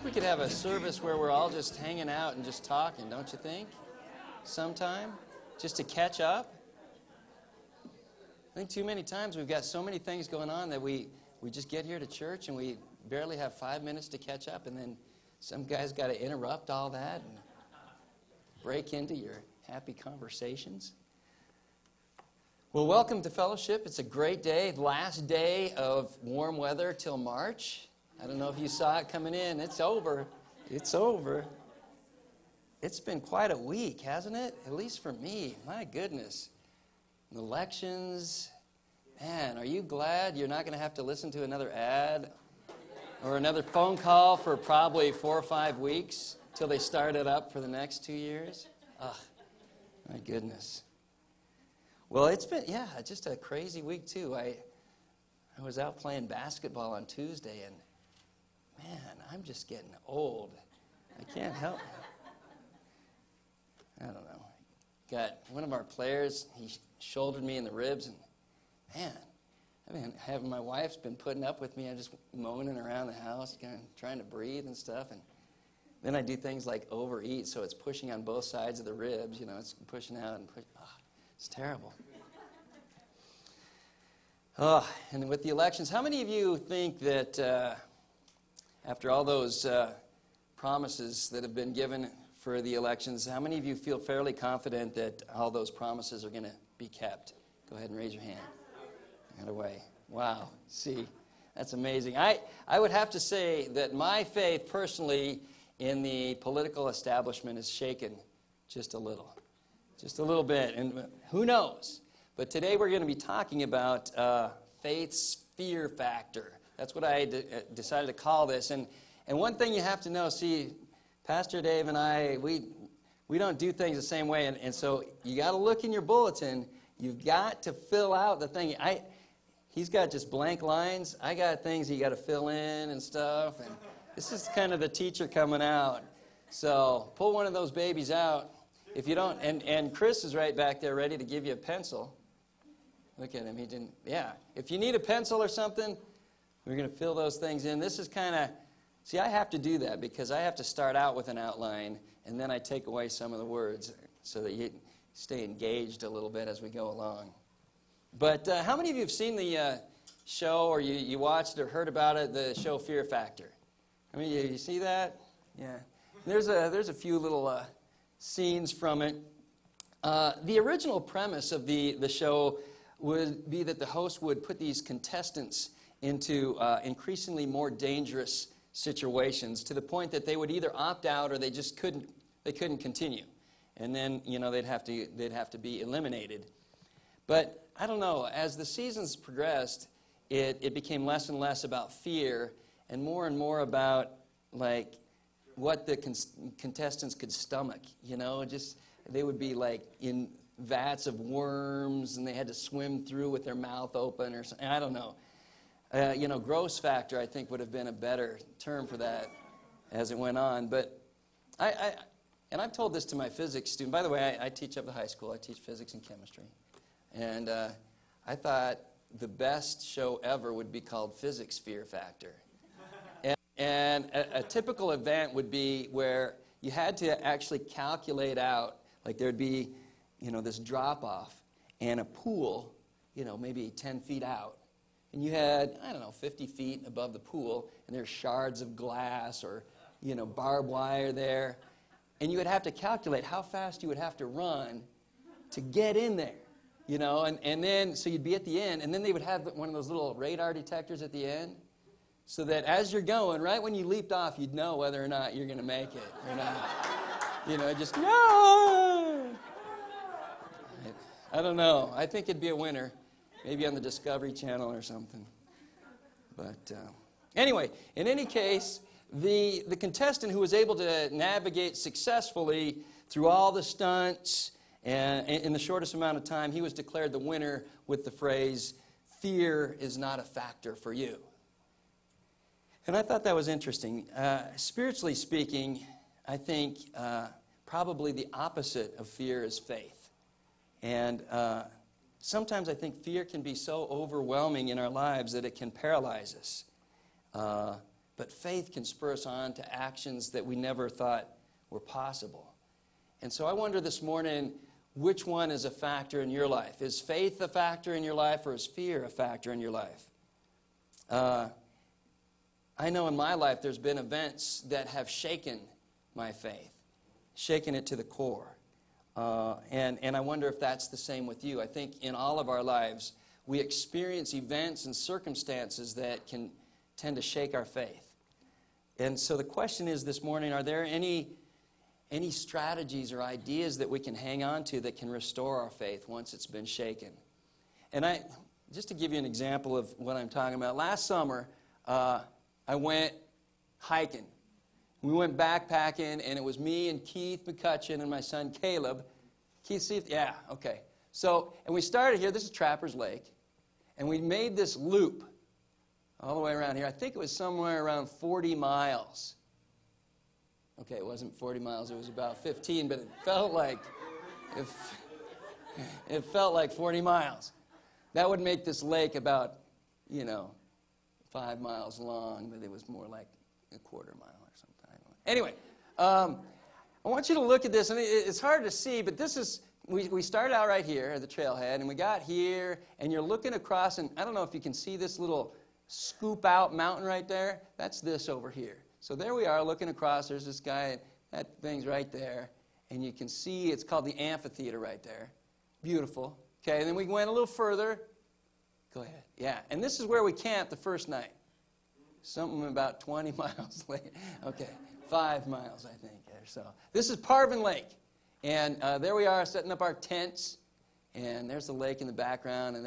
think we could have a service where we're all just hanging out and just talking, don't you think? Sometime? Just to catch up? I think too many times we've got so many things going on that we just get here to church and we barely have 5 minutes to catch up, and then some guy's got to interrupt all that and break into your happy conversations. Well, welcome to fellowship. It's a great day, last day of warm weather till March. I don't know if you saw it coming in. It's over. It's over. It's been quite a week, hasn't it? At least for me. My goodness. Elections. Man, are you glad you're not going to have to listen to another ad or another phone call for probably 4 or 5 weeks till they start it up for the next 2 years? Ugh, my goodness. Well, it's been, just a crazy week, too. I was out playing basketball on Tuesday, and, man, I'm just getting old. I can't help it. I don't know. Got one of our players, he shouldered me in the ribs, and, man, my wife's been putting up with me. I'm just moaning around the house, kind of trying to breathe and stuff, and then I do things like overeat, so it's pushing on both sides of the ribs. You know, it's pushing out and pushing. Oh, it's terrible. Oh, and with the elections, how many of you think that after all those promises that have been given for the elections, how many of you feel fairly confident that all those promises are going to be kept? Go ahead and raise your hand. Right away. Wow. See, that's amazing. I would have to say that my faith personally in the political establishment is shaken just a little bit, and who knows? But today we're going to be talking about faith's fear factor. That's what I decided to call this. And one thing you have to know, see, Pastor Dave and I, we don't do things the same way, and so you got to look in your bulletin. You've got to fill out the thing. He's got just blank lines. I got things you got to fill in and stuff, and this is kind of the teacher coming out. So pull one of those babies out. If you don't, and Chris is right back there ready to give you a pencil. Look at him. He didn't. Yeah. If you need a pencil or something, we're going to fill those things in. This is kind of, see, I have to do that because I have to start out with an outline, and then I take away some of the words so that you stay engaged a little bit as we go along. But how many of you have seen the show, or you watched or heard about it, the show Fear Factor? I mean, you see that? Yeah. There's a few little scenes from it. The original premise of the show would be that the host would put these contestants into increasingly more dangerous situations to the point that they would either opt out or they just couldn't continue, and then they'd have to be eliminated. But I don't know. As the seasons progressed, it became less and less about fear and more about like what the contestants could stomach. Just they would be like in vats of worms, and they had to swim through with their mouth open or something. I don't know. Gross factor, I think, would have been a better term for that as it went on. But I've told this to my physics student. By the way, I teach up at high school. I teach physics and chemistry. And I thought the best show ever would be called Physics Fear Factor. And a typical event would be where you had to actually calculate out, like there'd be, this drop-off and a pool, maybe 10 feet out. And you had, 50 feet above the pool, and there's shards of glass or, barbed wire there. And you would have to calculate how fast you would have to run to get in there, and then, so you'd be at the end, and then they would have one of those little radar detectors at the end, so that as you're going, right when you leaped off, you'd know whether or not you're going to make it or not. Just, no! I don't know. I think it'd be a winner. Maybe on the Discovery Channel or something. But anyway, in any case, the contestant who was able to navigate successfully through all the stunts and in the shortest amount of time, he was declared the winner with the phrase, "Fear is not a factor for you." And I thought that was interesting. Spiritually speaking, I think probably the opposite of fear is faith. And sometimes I think fear can be so overwhelming in our lives that it can paralyze us. but faith can spur us on to actions that we never thought were possible. And so I wonder this morning, which one is a factor in your life? Is faith a factor in your life, or is fear a factor in your life? I know in my life there's been events that have shaken my faith, shaken it to the core. And I wonder if that's the same with you. I think in all of our lives, we experience events and circumstances that can tend to shake our faith. And so the question is this morning, are there any strategies or ideas that we can hang on to that can restore our faith once it's been shaken? And just to give you an example of what I'm talking about, last summer, I went hiking. We went backpacking, and it was me and Keith McCutcheon and my son Caleb. Keith, see if, yeah, okay. So, and we started here. This is Trappers Lake. And we made this loop all the way around here. I think it was somewhere around 40 miles. Okay, it wasn't 40 miles. It was about 15, but it felt like 40 miles. That would make this lake about, 5 miles long, but it was more like a quarter mile or something. Anyway, I want you to look at this, and it's hard to see, but this is, we started out right here at the trailhead, and we got here, and you're looking across, and I don't know if you can see this little scoop out mountain right there. That's this over here. So there we are looking across. There's this guy, that thing's right there, and you can see it's called the amphitheater right there. Beautiful. Okay, and then we went a little further. Go ahead. Yeah, and this is where we camped the first night. Something about 20 miles later. Okay, 5 miles, I think. So this is Parvin Lake. And there we are setting up our tents. And there's the lake in the background. And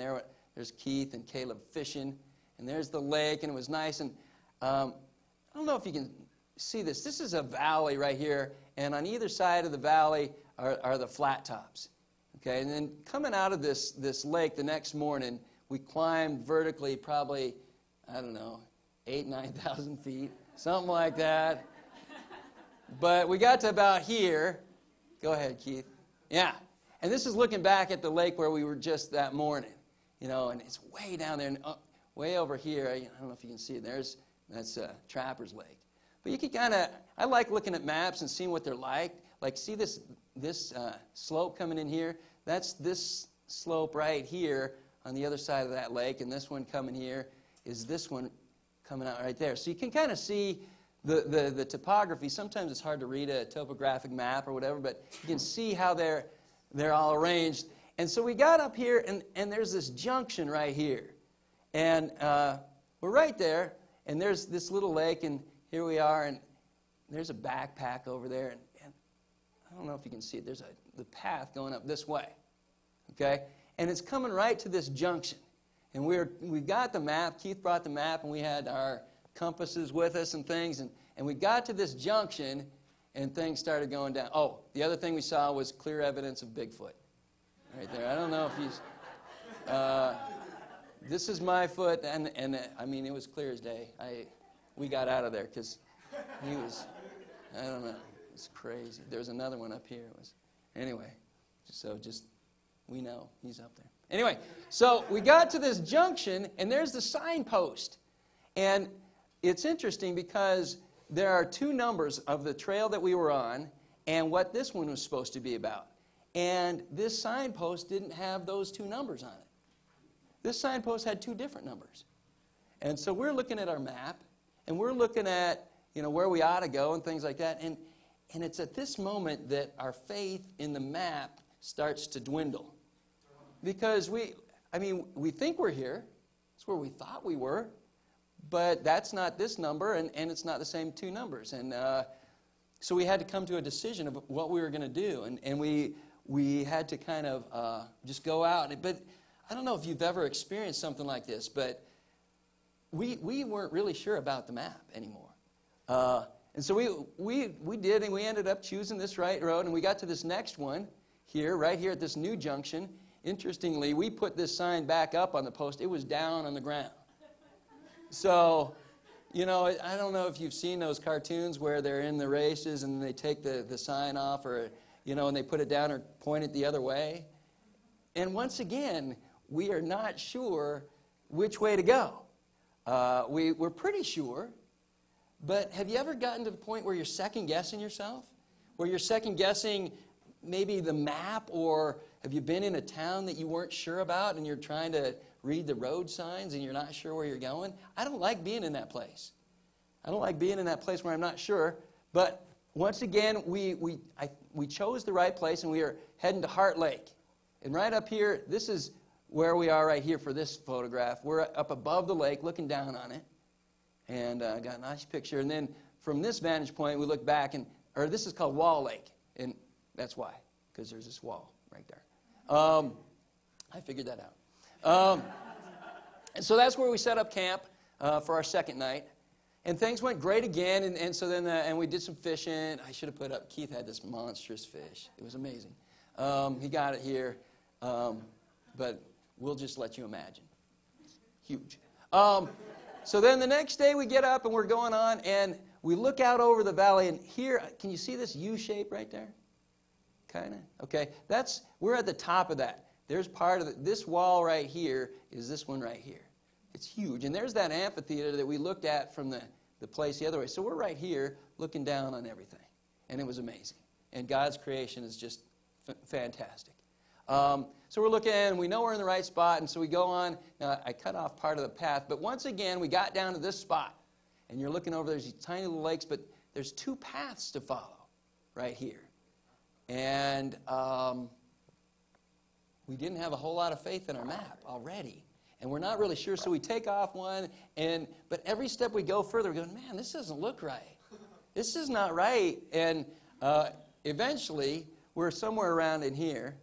there's Keith and Caleb fishing. And there's the lake. And it was nice. And I don't know if you can see this. This is a valley right here. And on either side of the valley are the flat tops. Okay, and then coming out of this lake the next morning, we climbed vertically probably, 9,000 feet, something like that. But we got to about here. Go ahead, Keith. Yeah. And this is looking back at the lake where we were just that morning, and it's way down there, and way over here. I don't know if you can see it. That's Trappers Lake. But you can I like looking at maps and seeing what they're like. Like, see this slope coming in here? That's this slope right here on the other side of that lake, and this one coming here is this one coming out right there. So you can kind of see the topography. Sometimes it's hard to read a topographic map or whatever, but you can see how they're all arranged. And so we got up here, and there's this junction right here. And we're right there, and there's this little lake, and here we are, and there's a backpack over there, and I don't know if you can see it. There's the path going up this way, okay? And it's coming right to this junction. And we got the map. Keith brought the map, and we had our compasses with us and things. And we got to this junction, and things started going down. Oh, the other thing we saw was clear evidence of Bigfoot right there. I don't know if he's... this is my foot, and it was clear as day. We got out of there because he was... I don't know. It's crazy. There's another one up here. Anyway, we know he's up there. Anyway, so we got to this junction, and there's the signpost. And it's interesting because there are 2 numbers of the trail that we were on and what this one was supposed to be about. And this signpost didn't have those 2 numbers on it. This signpost had 2 different numbers. And so we're looking at our map, and we're looking at, where we ought to go and things like that. And it's at this moment that our faith in the map starts to dwindle. Because we think we're here. It's where we thought we were. But that's not this number, and it's not the same 2 numbers. And so we had to come to a decision of what we were going to do. And we had to kind of just go out. But I don't know if you've ever experienced something like this, but we weren't really sure about the map anymore. And so we did, and we ended up choosing this right road, and we got to this next one here, right here at this new junction. Interestingly, we put this sign back up on the post. It was down on the ground. So, I don't know if you've seen those cartoons where they're in the races and they take the sign off, or, and they put it down or point it the other way. And once again, we are not sure which way to go. We're pretty sure, But have you ever gotten to the point where you're second-guessing yourself? Where you're second-guessing maybe the map, or have you been in a town that you weren't sure about and you're trying to read the road signs and you're not sure where you're going? I don't like being in that place. I don't like being in that place where I'm not sure. But once again, we chose the right place, and we are heading to Heart Lake. And right up here, this is where we are right here for this photograph. We're up above the lake looking down on it. And got a nice picture. And then from this vantage point, we look back, or this is called Wall Lake. And that's why, because there's this wall right there. I figured that out. And so that's where we set up camp for our second night. And things went great again. And so then and we did some fishing. I should have put up, Keith had this monstrous fish. It was amazing. He got it here. But we'll just let you imagine. Huge. So then the next day we get up and we're going on, and we look out over the valley, and here, can you see this U shape right there? Kind of? Okay, we're at the top of that. There's part of this wall right here is this one right here. It's huge. And there's that amphitheater that we looked at from the place the other way. So we're right here looking down on everything. And it was amazing. And God's creation is just fantastic. So we're looking, and we know we're in the right spot, and so we go on. Now, I cut off part of the path, but once again, we got down to this spot. And you're looking over, there's these tiny little lakes, but there's two paths to follow right here. And we didn't have a whole lot of faith in our map already. And we're not really sure, so we take off one, but every step we go further, we go, man, this doesn't look right. This is not right. And eventually, we're somewhere around in here.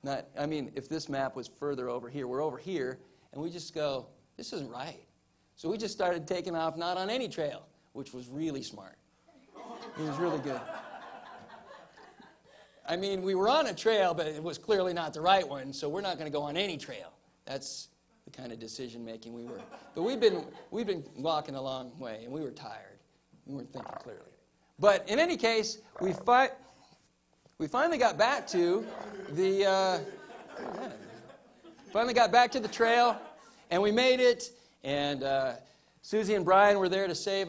If this map was further over here, we're over here, and we just go, this isn't right. So we just started taking off not on any trail, which was really smart. It was really good. We were on a trail, but it was clearly not the right one, so we're not going to go on any trail. That's the kind of decision-making we were. But we've been walking a long way, and we were tired. We weren't thinking clearly. But in any case, we finally got back to the trail, and we made it. And Susie and Brian were there to save